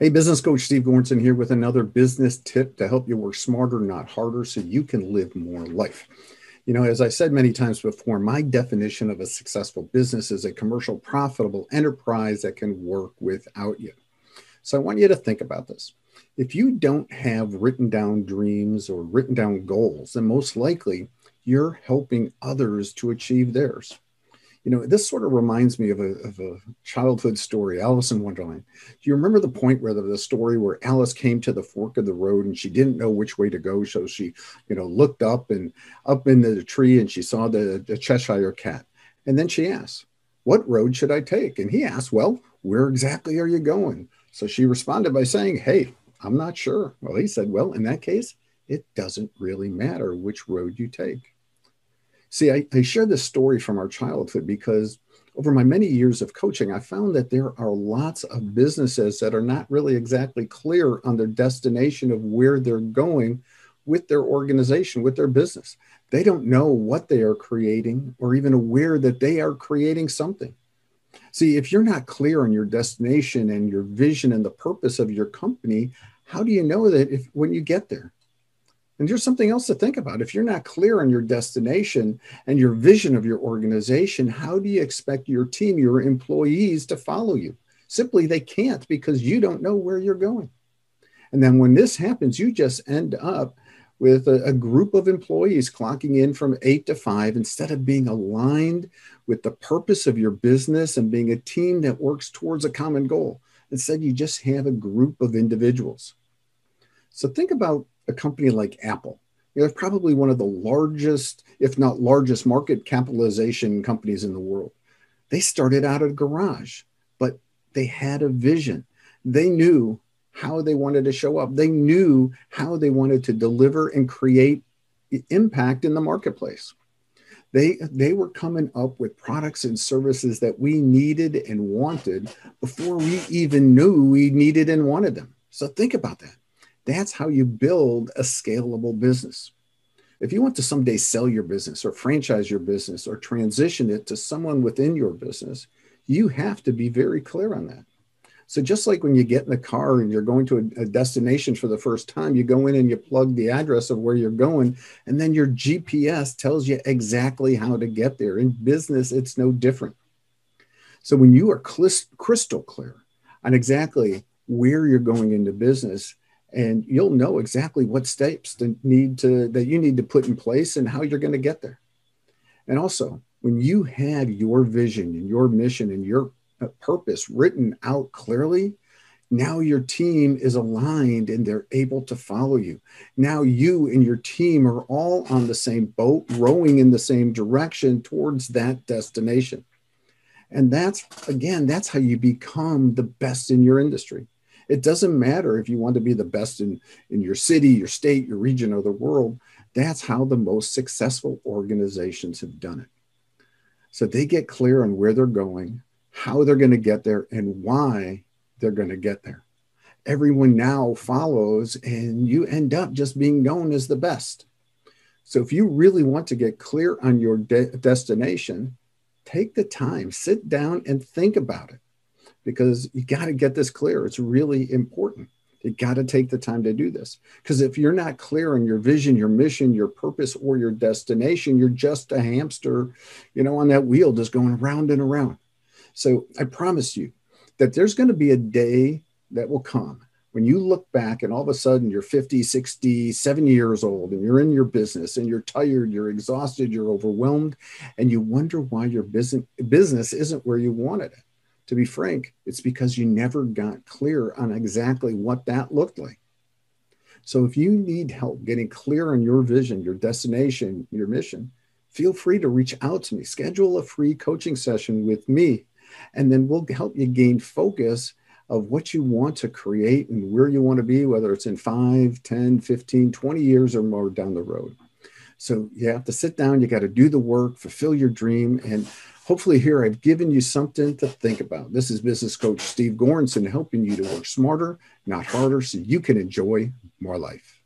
Hey, business coach Steve Goranson here with another business tip to help you work smarter, not harder, so you can live more life. You know, as I said many times before, my definition of a successful business is a commercial, profitable enterprise that can work without you. So I want you to think about this. If you don't have written down dreams or written down goals, then most likely you're helping others to achieve theirs. You know, this sort of reminds me of a childhood story, Alice in Wonderland. Do you remember the point where the story where Alice came to the fork of the road and she didn't know which way to go? So she, looked up and up into the tree and she saw the Cheshire cat. And then she asked, "What road should I take?" And he asked, "Well, where exactly are you going?" So she responded by saying, "Hey, I'm not sure." Well, he said, "Well, in that case, it doesn't really matter which road you take." See, I share this story from our childhood because over my many years of coaching, I found that there are lots of businesses that are not really exactly clear on their destination of where they're going with their organization, with their business. They don't know what they are creating or even aware that they are creating something. See, if you're not clear on your destination and your vision and the purpose of your company, how do you know that if when you get there? And here's something else to think about. If you're not clear on your destination and your vision of your organization, how do you expect your team, your employees to follow you? Simply, they can't because you don't know where you're going. And then when this happens, you just end up with a group of employees clocking in from 8 to 5 instead of being aligned with the purpose of your business and being a team that works towards a common goal. Instead, you just have a group of individuals. So think about a company like Apple. They're probably one of the largest, if not largest, market capitalization companies in the world. They started out at a garage, but they had a vision. They knew how they wanted to show up. They knew how they wanted to deliver and create impact in the marketplace. They were coming up with products and services that we needed and wanted before we even knew we needed and wanted them. So think about that. That's how you build a scalable business. If you want to someday sell your business or franchise your business or transition it to someone within your business, you have to be very clear on that. So just like when you get in the car and you're going to a destination for the first time, you go in and you plug the address of where you're going, and then your GPS tells you exactly how to get there. In business, it's no different. So when you are crystal clear on exactly where you're going into business, and you'll know exactly what steps that you need to put in place and how you're going to get there. And also, when you have your vision and your mission and your purpose written out clearly, now your team is aligned and they're able to follow you. Now you and your team are all on the same boat, rowing in the same direction towards that destination. And that's how you become the best in your industry. It doesn't matter if you want to be the best in your city, your state, your region, or the world. That's how the most successful organizations have done it. So they get clear on where they're going, how they're going to get there, and why they're going to get there. Everyone now follows, and you end up just being known as the best. So if you really want to get clear on your destination, take the time, sit down and think about it. Because you got to get this clear. It's really important. You got to take the time to do this. Because if you're not clear on your vision, your mission, your purpose, or your destination, you're just a hamster, on that wheel just going around and around. So I promise you that there's going to be a day that will come when you look back and all of a sudden you're 50, 60, 70 years old and you're in your business and you're tired, you're exhausted, you're overwhelmed, and you wonder why your business isn't where you wanted it. To be frank, it's because you never got clear on exactly what that looked like. So if you need help getting clear on your vision, your destination, your mission, feel free to reach out to me. Schedule a free coaching session with me, and then we'll help you gain focus of what you want to create and where you want to be, whether it's in 5, 10, 15, 20 years or more down the road. So you have to sit down, you got to do the work, fulfill your dream, and hopefully here I've given you something to think about. This is business coach Steve Goranson helping you to work smarter, not harder, so you can enjoy more life.